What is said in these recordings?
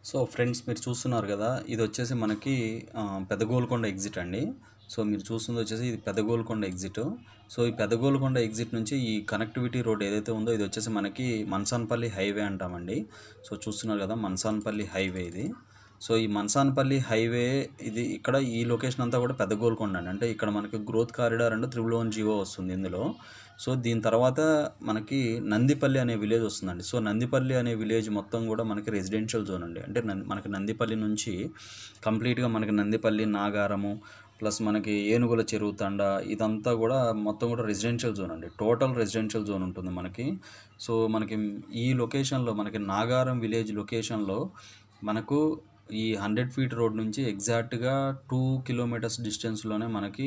So friends మీరు చూస్తున్నారు కదా, ఇది వచ్చేసి మనకి పెద్ద గోల్కొండ ఎగ్జిట్ అండి. సో మీరు చూస్తుంది వచ్చేసి ఇది పెద్ద గోల్కొండ ఎగ్జిట్. సో ఈ పెద్ద గోల్కొండ ఎగ్జిట్ నుంచి ఈ కనెక్టివిటీ రోడ్ ఏదైతే ఉందో ఇది వచ్చేసి మనకి మన్సాన్పల్లి హైవే అంటామండి. సో చూస్తున్నారు కదా, మన్సాన్పల్లి హైవే ఇది. సో ఈ మన్సాన్పల్లి హైవే ఇది ఇక్కడ ఈ లొకేషన్ అంతా కూడా పెద్ద గోల్కొండ అండి. అంటే ఇక్కడ మనకి గ్రోత్ కారిడార్ అండ్ 111 జీవో వస్తుంది ఇందులో. సో దీని తర్వాత మనకి నందిపల్లి అనే విలేజ్ వస్తుందండి. సో నందిపల్లి అనే విలేజ్ మొత్తం కూడా మనకి రెసిడెన్షియల్ జోన్ అండి. అంటే మనకి నందిపల్లి నుంచి కంప్లీట్గా మనకి నందిపల్లి, నాగారము ప్లస్ మనకి ఏనుగుల చెరువు తండ ఇదంతా కూడా మొత్తం కూడా రెసిడెన్షియల్ జోన్ అండి. టోటల్ రెసిడెన్షియల్ జోన్ ఉంటుంది మనకి. సో మనకి ఈ లొకేషన్లో మనకి నాగారం విలేజ్ లొకేషన్లో మనకు ఈ 100 ఫీట్ రోడ్ నుంచి ఎగ్జాక్ట్గా 2 కిలోమీటర్స్ డిస్టెన్స్లోనే మనకి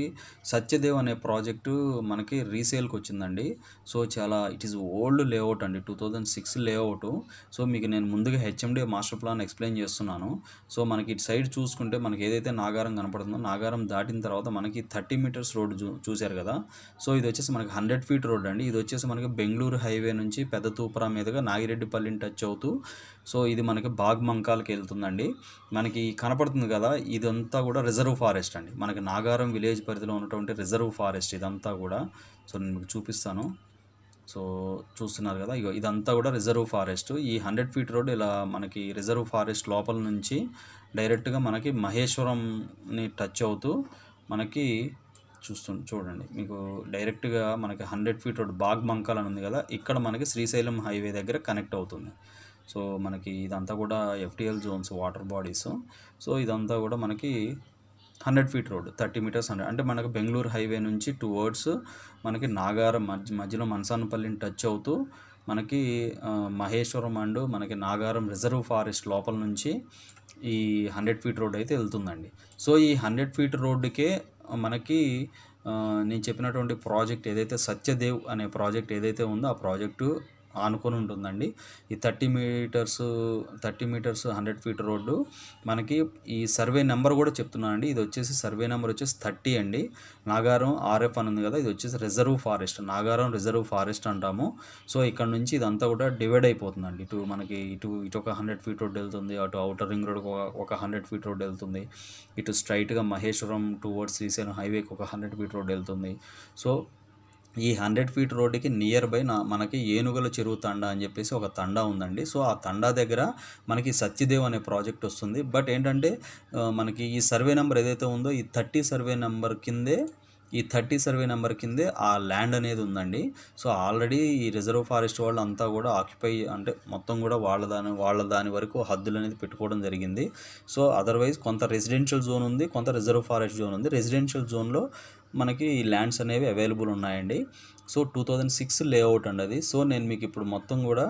సత్యదేవ్ అనే ప్రాజెక్టు మనకి రీసేల్కి వచ్చిందండి. సో చాలా ఇట్ ఈస్ ఓల్డ్ లేఅవుట్ అండి, 2006 లేఅవుట్. సో మీకు నేను ముందుగా హెచ్ఎండి మాస్టర్ ప్లాన్ ఎక్స్ప్లెయిన్ చేస్తున్నాను. సో మనకి ఇటు సైడ్ చూసుకుంటే మనకి ఏదైతే నాగారం కనపడుతుందో, నాగారం దాటిన తర్వాత మనకి 30 మీటర్స్ రోడ్ చూశారు కదా. సో ఇది వచ్చేసి మనకి 100 ఫీట్ రోడ్ అండి. ఇది వచ్చేసి మనకి బెంగళూరు హైవే నుంచి పెద్ద తూపరా మీదుగా నాగిరెడ్డిపల్లిని టచ్ అవుతూ సో ఇది మనకి బాగ్మంకాల్కి వెళ్తుందండి. మనకి కనపడుతుంది కదా, ఇదంతా కూడా రిజర్వ్ ఫారెస్ట్ అండి. మనకి నాగారం విలేజ్ పరిధిలో ఉన్నటువంటి రిజర్వ్ ఫారెస్ట్ ఇదంతా కూడా. సో నేను మీకు చూపిస్తాను. సో చూస్తున్నారు కదా, ఇదంతా కూడా రిజర్వ్ ఫారెస్ట్. ఈ 100 ఫీట్ రోడ్ ఇలా మనకి రిజర్వ్ ఫారెస్ట్ లోపల నుంచి డైరెక్ట్గా మనకి మహేశ్వరంని టచ్ అవుతూ మనకి చూడండి, మీకు డైరెక్ట్గా మనకి 100 ఫీట్ రోడ్ బాగ్మంకాల్ అని ఉంది కదా, ఇక్కడ మనకి శ్రీశైలం హైవే దగ్గర కనెక్ట్ అవుతుంది. సో మనకి ఇదంతా కూడా FTL zones, water bodies. So ఇదంతా కూడా మనకి 100 ఫీట్ రోడ్, 30 మీటర్స్ అంటే మనకి బెంగళూరు హైవే నుంచి టువర్డ్స్ మనకి నాగారం మధ్యలో మన్సాన్పల్లిని టచ్ అవుతూ మనకి మహేశ్వరం అండ్ మనకి నాగారం రిజర్వ్ ఫారెస్ట్ లోపల నుంచి ఈ 100 ఫీట్ రోడ్ అయితే వెళ్తుందండి. సో ఈ 100 ఫీట్ రోడ్డుకే మనకి నేను చెప్పినటువంటి ప్రాజెక్ట్ ఏదైతే సత్యదేవ్ అనే ప్రాజెక్ట్ ఏదైతే ఉందో ఆ ప్రాజెక్టు ఆనుకొని ఉంటుందండి. ఈ 30 మీటర్స్ 100 ఫీట్ రోడ్డు మనకి ఈ సర్వే నెంబర్ కూడా చెప్తున్నానండి. ఇది వచ్చేసి సర్వే నెంబర్ వచ్చేసి 30 అండి. నాగారం ఆర్ఎఫ్ అని ఉంది కదా, ఇది వచ్చేసి reserve forest, Nagaram reserve forest అంటాము. సో ఇక్కడ నుంచి ఇదంతా కూడా డివైడ్ అయిపోతుందండి. ఇటు ఒక 100 ఫీట్ రోడ్ వెళ్తుంది, అటు అవుటర్ రింగ్ రోడ్ ఒక 100 ఫీట్ రోడ్ వెళ్తుంది, ఇటు స్ట్రైట్గా మహేశ్వరం టువర్డ్స్ శ్రీశైలం హైవేకి ఒక 100 ఫీట్ రోడ్ వెళ్తుంది. సో ఈ 100 ఫీట్ రోడ్డుకి నియర్ బై మనకి ఏనుగుల చెరువు తండా అని చెప్పేసి ఒక తండా ఉందండి. సో ఆ తండా దగ్గర మనకి సత్యదేవ్ అనే ప్రాజెక్ట్ వస్తుంది. బట్ ఏంటంటే మనకి ఈ సర్వే నెంబర్ ఏదైతే ఉందో ఈ 30 సర్వే నెంబర్ కిందే ఆ ల్యాండ్ అనేది ఉందండి. సో ఆల్రెడీ ఈ రిజర్వ్ ఫారెస్ట్ వాళ్ళు అంతా కూడా ఆక్యుపై అంటే మొత్తం కూడా వాళ్ళ దాని వరకు హద్దులు అనేది పెట్టుకోవడం జరిగింది. సో అదర్వైజ్ కొంత రెసిడెన్షియల్ జోన్ ఉంది, కొంత రిజర్వ్ ఫారెస్ట్ జోన్ ఉంది. రెసిడెన్షియల్ జోన్లో మనకి ఈ ల్యాండ్స్ అనేవి అవైలబుల్ ఉన్నాయండి. సో 2006 లేఅవుట్ అండి అది. సో నేను మీకు ఇప్పుడు మొత్తం కూడా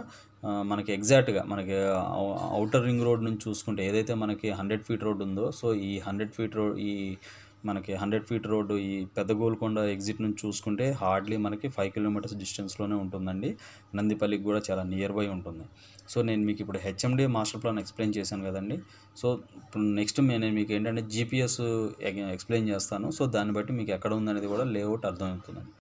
మనకి ఎగ్జాక్ట్గా మనకి అవుటర్ రింగ్ రోడ్ నుంచి చూసుకుంటే ఏదైతే మనకి 100 ఫీట్ రోడ్ ఉందో, సో ఈ 100 ఫీట్ రోడ్ మనకి 100 ఫీట్ రోడ్డు ఈ పెద్ద గోల్కొండ ఎగ్జిట్ నుంచి చూసుకుంటే హార్డ్లీ మనకి 5 కిలోమీటర్స్ డిస్టెన్స్లోనే ఉంటుందండి. నందిపల్లికి కూడా చాలా నియర్ బై ఉంటుంది. సో నేను మీకు ఇప్పుడు హెచ్ఎండి మాస్టర్ ప్లాన్ ఎక్స్ప్లెయిన్ చేశాను కదండి. సో ఇప్పుడు నెక్స్ట్ నేను మీకు ఏంటంటే జీపీఎస్ ఎక్స్ప్లెయిన్ చేస్తాను. సో దాన్ని బట్టి మీకు ఎక్కడ ఉందనేది కూడా లేఅవుట్ అర్థమవుతుందండి.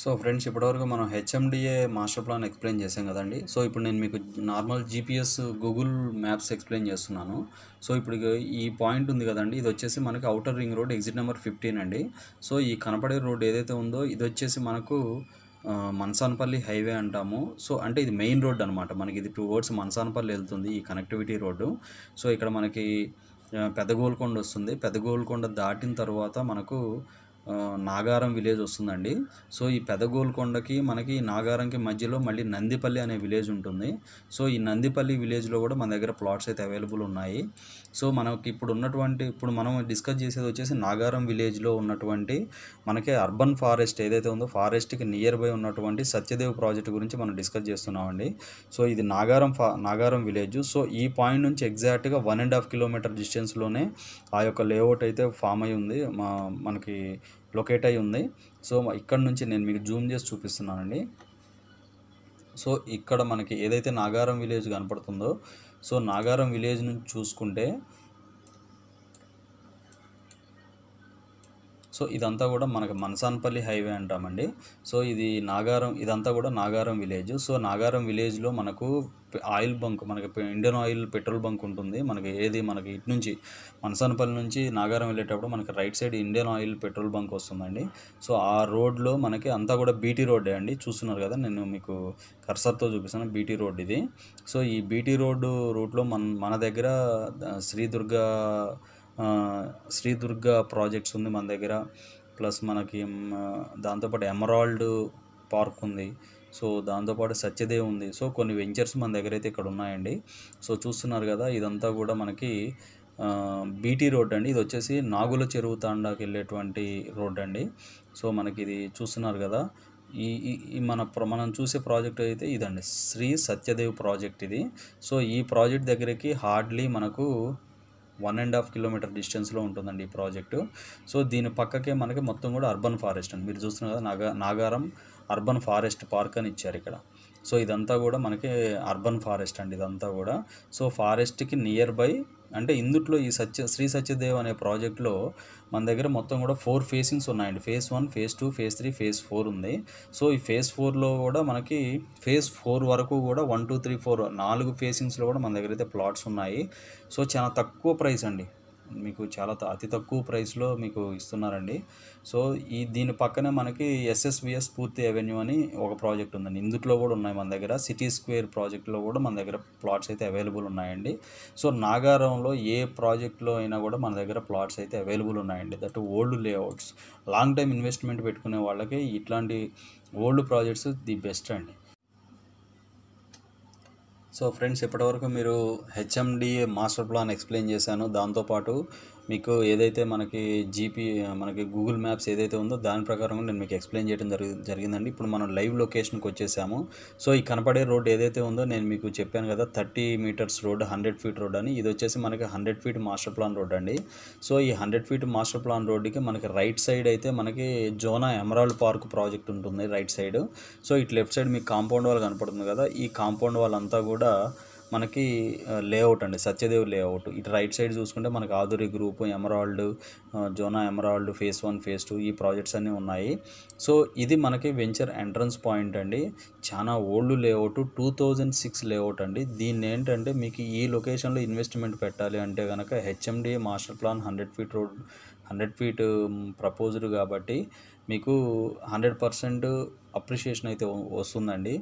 సో ఫ్రెండ్స్, ఇప్పటివరకు మనం హెచ్ఎండిఏ మాస్టర్ ప్లాన్ ఎక్స్ప్లెయిన్ చేసాం కదండి. సో ఇప్పుడు నేను మీకు normal GPS Google maps explain చేస్తున్నాను. సో ఇప్పుడు ఈ పాయింట్ ఉంది కదండి, ఇది వచ్చేసి మనకి outer ring road exit number 15 అండి. సో ఈ కనపడే రోడ్ ఏదైతే ఉందో ఇది వచ్చేసి మనకు మన్సాన్పల్లి హైవే అంటాము. సో అంటే ఇది మెయిన్ రోడ్ అనమాట. మనకి ఇది టువర్డ్స్ మన్సాన్పల్లి వెళ్తుంది ఈ కనెక్టివిటీ రోడ్డు. సో ఇక్కడ మనకి పెద్ద గోల్కొండ వస్తుంది. పెద్ద గోల్కొండ దాటిన తర్వాత మనకు నాగారం విలేజ్ వస్తుందండి. సో ఈ పెద్ద గోల్కొండకి మనకి నాగారంకి మధ్యలో మళ్ళీ నందిపల్లి అనే విలేజ్ ఉంటుంది. సో ఈ నందిపల్లి విలేజ్లో కూడా మన దగ్గర ప్లాట్స్ అయితే అవైలబుల్ ఉన్నాయి. సో మనకి ఇప్పుడు మనం డిస్కస్ చేసేది వచ్చేసి నాగారం విలేజ్లో ఉన్నటువంటి మనకి అర్బన్ ఫారెస్ట్ ఏదైతే ఉందో ఫారెస్ట్కి నియర్ బై ఉన్నటువంటి సత్యదేవ్ ప్రాజెక్ట్ గురించి మనం డిస్కస్ చేస్తున్నామండి. సో ఇది నాగారం విలేజ్. సో ఈ పాయింట్ నుంచి ఎగ్జాక్ట్గా 1.5 కిలోమీటర్ డిస్టెన్స్లోనే ఆ యొక్క లేఅవుట్ అయితే ఫామ్ అయి ఉంది, మనకి లొకేట్ అయి ఉంది. సో ఇక్కడ నుంచి నేను మీకు జూమ్ చేసి చూపిస్తున్నానండి. సో ఇక్కడ మనకి ఏదైతే నాగారం విలేజ్ కనపడుతుందో, సో నాగారం విలేజ్ నుంచి చూసుకుంటే సో ఇదంతా కూడా మనకి మనసానపల్లి హైవే అంటామండి. సో ఇది నాగారం, ఇదంతా కూడా నాగారం విలేజ్. సో నాగారం విలేజ్లో మనకు ఆయిల్ బంక్, మనకి ఇండియన్ ఆయిల్ పెట్రోల్ బంక్ ఉంటుంది. మనకి ఇటు నుంచి మనసానపల్లి నుంచి నాగారం వెళ్ళేటప్పుడు మనకి right side Indian oil petrol bunk వస్తుందండి. సో ఆ రోడ్లో మనకి అంతా కూడా బీటీ రోడ్డే అండి. చూస్తున్నారు కదా, నేను మీకు కర్సర్తో చూపిస్తాను, బీటీ రోడ్ ఇది. సో ఈ బీటీ రోడ్డు రూట్లో మన దగ్గర శ్రీ దుర్గా ప్రాజెక్ట్స్ ఉంది మన దగ్గర. ప్లస్ మనకి దాంతోపాటు ఎమరాల్డ్ పార్క్ ఉంది. సో దాంతోపాటు సత్యదేవ్ ఉంది. సో కొన్ని వెంచర్స్ మన దగ్గర అయితే ఇక్కడ ఉన్నాయండి. సో చూస్తున్నారు కదా, ఇదంతా కూడా మనకి బీటీ రోడ్ అండి. ఇది వచ్చేసి నాగుల చెరువు తాండాకి వెళ్ళేటువంటి రోడ్ అండి. సో మనకి ఇది చూస్తున్నారు కదా, మనం చూసే ప్రాజెక్ట్ అయితే ఇదండి, శ్రీ సత్యదేవ్ ప్రాజెక్ట్ ఇది. సో ఈ ప్రాజెక్ట్ దగ్గరికి హార్డ్లీ మనకు 1.5 కిలోమీటర్ డిస్టెన్స్లో ఉంటుందండి ఈ ప్రాజెక్టు. సో దీని పక్కకే మనకి మొత్తం కూడా అర్బన్ ఫారెస్ట్ అండి. మీరు చూస్తున్నారు కదా, నాగారం అర్బన్ ఫారెస్ట్ పార్క్ అని ఇచ్చారు ఇక్కడ. సో ఇదంతా కూడా మనకి అర్బన్ ఫారెస్ట్ అండి ఇదంతా కూడా. సో ఫారెస్ట్కి నియర్ బై అంటే ఇందుట్లో ఈ శ్రీ సత్యదేవ్ అనే ప్రాజెక్ట్లో మన దగ్గర మొత్తం కూడా 4 ఫేసింగ్స్ ఉన్నాయండి. ఫేజ్ 1, ఫేజ్ 2, ఫేజ్ 3, ఫేజ్ 4 ఉంది. సో ఈ ఫేజ్ 4లో కూడా మనకి ఫేజ్ 4 వరకు కూడా 1, 2, 3, 4 4 ఫేసింగ్స్లో కూడా మన దగ్గర అయితే ప్లాట్స్ ఉన్నాయి. సో చాలా తక్కువ ప్రైస్ అండి, మీకు చాలా అతి తక్కువ ప్రైస్లో మీకు ఇస్తున్నారండి. సో దీని పక్కనే మనకి ఎస్ఎస్విఎస్ స్ఫూర్తి అవెన్యూ అని ఒక ప్రాజెక్ట్ ఉందండి. ఇందులో కూడా ఉన్నాయి మన దగ్గర. సిటీ స్క్వేర్ ప్రాజెక్ట్లో కూడా మన దగ్గర ప్లాట్స్ అయితే అవైలబుల్ ఉన్నాయండి. సో నాగారంలో ఏ ప్రాజెక్ట్లో అయినా కూడా మన దగ్గర ప్లాట్స్ అయితే అవైలబుల్ ఉన్నాయండి. That old layouts, long time investment పెట్టుకునే వాళ్ళకి ఇట్లాంటి ఓల్డ్ ప్రాజెక్ట్స్ ది బెస్ట్ అండి. సో ఫ్రెండ్స్, ఇప్పటివరకు మీరు హెచ్ఎండిఏ మాస్టర్ ప్లాన్ ఎక్స్ప్లెయిన్ చేశాను. దాంతోపాటు మీకు ఏదైతే మనకి గూగుల్ మ్యాప్స్ ఏదైతే ఉందో దాని ప్రకారం నేను మీకు ఎక్స్ప్లెయిన్ చేయడం జరిగిందండి. ఇప్పుడు మనం లైవ్ లొకేషన్కి వచ్చేసాము. సో ఈ కనపడే రోడ్ ఏదైతే ఉందో నేను మీకు చెప్పాను కదా, 30 మీటర్స్ రోడ్, 100 ఫీట్ రోడ్ అని. ఇది వచ్చేసి మనకి 100 ఫీట్ మాస్టర్ ప్లాన్ రోడ్ అండి. సో ఈ 100 ఫీట్ మాస్టర్ ప్లాన్ రోడ్డుకి మనకి రైట్ సైడ్ అయితే మనకి జోనా ఎమరాల్డ్ పార్క్ ప్రాజెక్ట్ ఉంటుంది రైట్ సైడ్. సో ఇటు లెఫ్ట్ సైడ్ మీకు కాంపౌండ్ వాల్ కనపడుతుంది కదా, ఈ కాంపౌండ్ వాల్ అంతా కూడా మనకి లేఅవుట్ అండి, సత్యదేవ్ లేఅవుట్. ఇటు రైట్ సైడ్ చూసుకుంటే మనకి ఆధురి గ్రూప్, ఎమరాల్డ్, జోనా ఎమరాల్డ్, ఫేజ్ 1, ఫేజ్ 2 ఈ ప్రాజెక్ట్స్ అన్నీ ఉన్నాయి. సో ఇది మనకి వెంచర్ ఎంట్రన్స్ పాయింట్ అండి. చాలా ఓల్డ్ లేఅవుట్, 2006 లేఅవుట్ అండి. దీన్ని ఏంటంటే మీకు ఈ లొకేషన్లో ఇన్వెస్ట్మెంట్ పెట్టాలి అంటే కనుక HMD master plan 100 feet road, 100 feet proposed కాబట్టి మీకు 100% అప్రిషియేషన్ అయితే వస్తుందండి.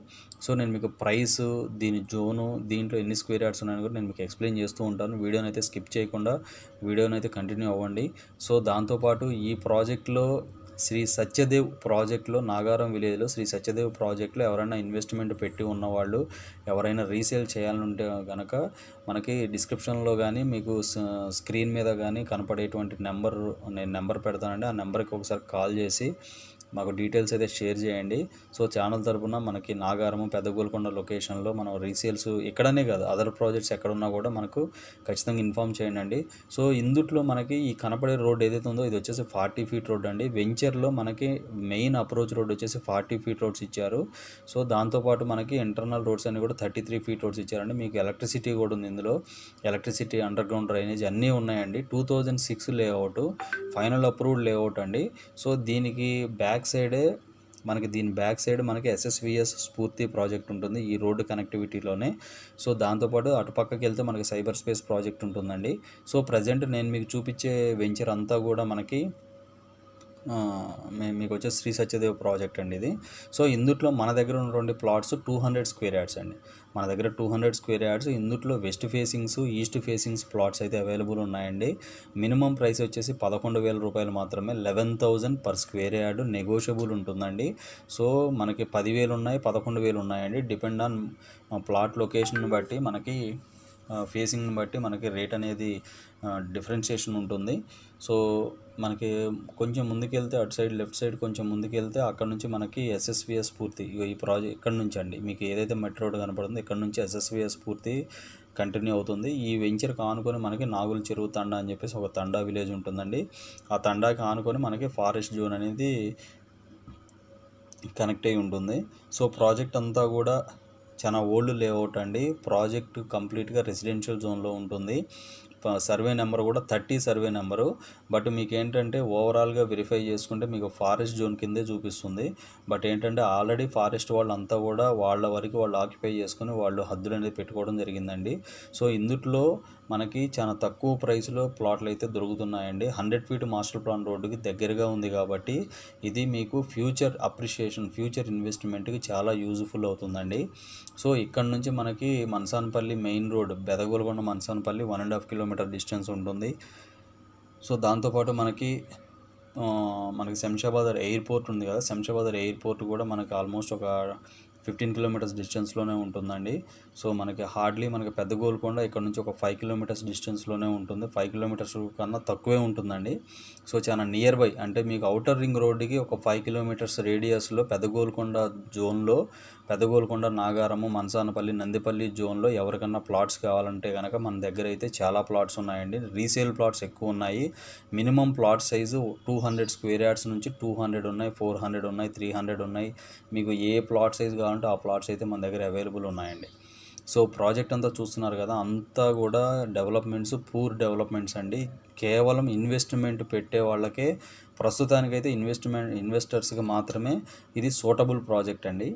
సో నేను మీకు ప్రైస్, దీని జోను, దీంట్లో ఎన్ని స్క్వేర్ యార్డ్స్ ఉన్నాయని కూడా నేను మీకు ఎక్స్ప్లెయిన్ చేస్తూ ఉంటాను. వీడియోని అయితే స్కిప్ చేయకుండా వీడియోని అయితే కంటిన్యూ అవ్వండి. సో దాంతోపాటు ఈ ప్రాజెక్ట్లో శ్రీ సత్యదేవ్ ప్రాజెక్ట్లో, నాగారం విలేజ్లో శ్రీ సత్యదేవ్ ప్రాజెక్ట్లో ఎవరైనా ఇన్వెస్ట్మెంట్ పెట్టి ఉన్నవాళ్ళు, ఎవరైనా రీసేల్ చేయాలంటే కనుక మనకి డిస్క్రిప్షన్లో కానీ మీకు స్క్రీన్ మీద కానీ కనపడేటువంటి నేను నెంబర్ పెడతానండి. ఆ నెంబర్కి ఒకసారి కాల్ చేసి మాకు డీటెయిల్స్ అయితే షేర్ చేయండి. సో ఛానల్ తరపున మనకి నాగారము, పెద్దగోల్కొండ లొకేషన్లో మనం రీసేల్స్ ఇక్కడనే కాదు, అదర్ ప్రాజెక్ట్స్ ఎక్కడున్నా కూడా మనకు ఖచ్చితంగా ఇన్ఫామ్ చేయండి. సో ఇందుట్లో మనకి ఈ కనపడే రోడ్ ఏదైతే ఉందో ఇది వచ్చేసి 40 ఫీట్ రోడ్ అండి. వెంచర్లో మనకి మెయిన్ అప్రోచ్ రోడ్ వచ్చేసి 40 ఫీట్ రోడ్స్ ఇచ్చారు. సో దాంతోపాటు మనకి ఇంటర్నల్ రోడ్స్ అన్ని కూడా 33 ఫీట్ రోడ్స్ ఇచ్చారండి. మీకు ఎలక్ట్రిసిటీ కూడా ఉంది ఇందులో, ఎలక్ట్రిసిటీ, అండర్ గ్రౌండ్ డ్రైనేజ్ అన్నీ ఉన్నాయండి. 2006 లేఅవుట్, ఫైనల్ అప్రూవ్డ్ లేఅవుట్ అండి. సో దీనికి దీని బ్యాక్ సైడ్ మనకి ఎస్ఎస్విఎస్ స్ఫూర్తి ప్రాజెక్ట్ ఉంటుంది ఈ రోడ్డు కనెక్టివిటీలోనే. సో దాంతోపాటు అటుపక్కకి వెళ్తే మనకి సైబర్ స్పేస్ ప్రాజెక్ట్ ఉంటుందండి. సో ప్రజెంట్ నేను మీకు చూపించే వెంచర్ అంతా కూడా మనకి మీకు వచ్చే శ్రీ సత్యదేవ్ ప్రాజెక్ట్ అండి ఇది. సో ఇందుట్లో మన దగ్గర ఉన్నటువంటి ప్లాట్స్ 200 స్క్వేర్ యార్డ్స్ అండి. మన దగ్గర 200 స్క్వేర్ యార్డ్స్. ఇందుట్లో west facings, east facings plots అయితే అవైలబుల్ ఉన్నాయండి. మినిమం ప్రైస్ వచ్చేసి 11,000 రూపాయలు మాత్రమే, 11,000 పర్ స్క్వేర్ యార్డ్. నెగోషియబుల్ ఉంటుందండి. సో మనకి 10,000 ఉన్నాయి, 11,000 ఉన్నాయండి. డిపెండ్ ఆన్ ప్లాట్ లొకేషన్ బట్టి మనకి ఫేసింగ్ని బట్టి మనకి రేట్ అనేది డిఫరెన్షియేషన్ ఉంటుంది. సో మనకి కొంచెం ముందుకెళ్తే అటు సైడ్ లెఫ్ట్ సైడ్ కొంచెం ముందుకెళ్తే అక్కడ నుంచి మనకి ఎస్ఎస్విఎస్ స్ఫూర్తి, ఈ ప్రాజెక్ట్ ఇక్కడ నుంచి అండి మీకు ఏదైతే మెట్రో రోడ్ కనపడుతుందో ఇక్కడ నుంచి ఎస్ఎస్విఎస్ స్ఫూర్తి కంటిన్యూ అవుతుంది. ఈ వెంచర్కి ఆనుకొని మనకి నాగుల చెరువు తండా అని చెప్పేసి ఒక తండా విలేజ్ ఉంటుందండి. ఆ తండాకి ఆనుకొని మనకి ఫారెస్ట్ జోన్ అనేది కనెక్ట్ అయి ఉంటుంది. సో ప్రాజెక్ట్ అంతా కూడా చాలా ఓల్డ్ లేఅవుట్ అండి. ప్రాజెక్ట్ కంప్లీట్గా రెసిడెన్షియల్ జోన్లో ఉంటుంది. సర్వే నెంబర్ కూడా 30 సర్వే నెంబరు. బట్ మీకు ఏంటంటే ఓవరాల్గా వెరిఫై చేసుకుంటే మీకు ఫారెస్ట్ జోన్ కిందే చూపిస్తుంది. బట్ ఏంటంటే ఆల్రెడీ ఫారెస్ట్ వాళ్ళంతా కూడా వాళ్ళ వరకు వాళ్ళు ఆక్యుపై చేసుకుని వాళ్ళు హద్దులు అనేది పెట్టుకోవడం జరిగిందండి. సో ఇందుట్లో మనకి చాలా తక్కువ ప్రైస్లో ప్లాట్లు అయితే దొరుకుతున్నాయండి. 100 ఫీట్ మాస్టర్ ప్లాన్ రోడ్డుకి దగ్గరగా ఉంది కాబట్టి ఇది మీకు ఫ్యూచర్ అప్రిషియేషన్, ఫ్యూచర్ ఇన్వెస్ట్మెంట్కి చాలా యూజ్ఫుల్ అవుతుందండి. సో ఇక్కడ నుంచి మనకి Manasanpalli main road, బెదగోల్కొండ Manasanpalli 1.5 kilometre distance ఉంటుంది. సో దాంతోపాటు మనకి శంషాబాద్ ఎయిర్పోర్ట్ ఉంది కదా, శంషాబాద్ ఎయిర్పోర్ట్ కూడా మనకి ఆల్మోస్ట్ ఒక 15 కిలోమీటర్స్ డిస్టెన్స్లోనే ఉంటుందండి. సో మనకి హార్డ్లీ మనకి పెద్ద గోల్కొండ ఇక్కడ నుంచి ఒక 5 కిలోమీటర్స్ డిస్టెన్స్లోనే ఉంటుంది. 5 కిలోమీటర్స్ కన్నా తక్కువే ఉంటుందండి. సో చాలా నియర్ బై, అంటే మీకు అవుటర్ రింగ్ రోడ్డుకి ఒక 5 కిలోమీటర్స్ రేడియస్లో పెద్ద గోల్కొండ జోన్లో, పెద్ద గోల్కొండ, నాగారము, మనసానపల్లి, నందిపల్లి జోన్లో ఎవరికన్నా ప్లాట్స్ కావాలంటే కనుక మన దగ్గర అయితే చాలా ప్లాట్స్ ఉన్నాయండి. రీసేల్ ప్లాట్స్ ఎక్కువ ఉన్నాయి. Minimum plot size 200 square yards నుంచి 200 ఉన్నాయి, 400 ఉన్నాయి, 300 ఉన్నాయి. మీకు ఏ ప్లాట్ సైజ్ కావాలంటే ఆ ప్లాట్స్ అయితే మన దగ్గర అవైలబుల్ ఉన్నాయండి. సో ప్రాజెక్ట్ అంతా చూస్తున్నారు కదా, అంతా కూడా డెవలప్మెంట్స్, పూర్ డెవలప్మెంట్స్ అండి. కేవలం ఇన్వెస్ట్మెంట్ పెట్టే వాళ్ళకే, ప్రస్తుతానికైతే ఇన్వెస్టర్స్కి మాత్రమే ఇది సూటబుల్ ప్రాజెక్ట్ అండి.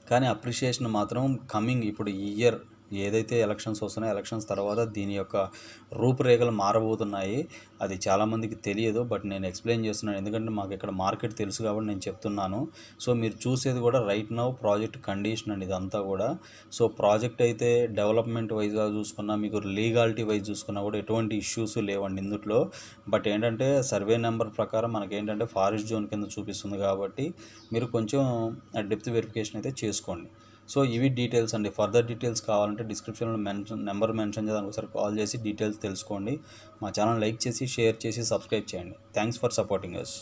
కానీ అప్రిషియేషన్ మాత్రం కమింగ్, ఇప్పుడు ఈ ఇయర్ ఏదైతే ఎలక్షన్స్ వస్తున్నాయో, ఎలక్షన్స్ తర్వాత దీని యొక్క రూపురేఖలు మారబోతున్నాయి. అది చాలామందికి తెలియదు, బట్ నేను ఎక్స్ప్లెయిన్ చేస్తున్నాను ఎందుకంటే మాకు ఇక్కడ మార్కెట్ తెలుసు కాబట్టి నేను చెప్తున్నాను. సో మీరు చూసేది కూడా రైట్ నౌ ప్రాజెక్ట్ కండిషన్ అండి ఇదంతా కూడా. సో ప్రాజెక్ట్ అయితే డెవలప్మెంట్ వైజ్గా చూసుకున్నా, మీకు లీగాలిటీ వైజ్ చూసుకున్నా కూడా ఎటువంటి ఇష్యూస్ లేవండి ఇందులో. బట్ ఏంటంటే సర్వే నెంబర్ ప్రకారం మనకేంటంటే ఫారెస్ట్ జోన్ కింద చూపిస్తుంది కాబట్టి మీరు కొంచెం డెప్త్ వెరిఫికేషన్ అయితే చేసుకోండి. సో ఇవి డీటెయిల్స్ అండి. ఫర్దర్ డీటెయిల్స్ కావాలంటే డిస్క్రిప్షన్లో నెంబర్ మెన్షన్ చేసి ఒకసారి కాల్ చేసి డీటెయిల్స్ తెలుసుకోండి. మా ఛానల్ లైక్ చేసి, షేర్ చేసి, సబ్స్క్రైబ్ చేయండి. Thanks for supporting us.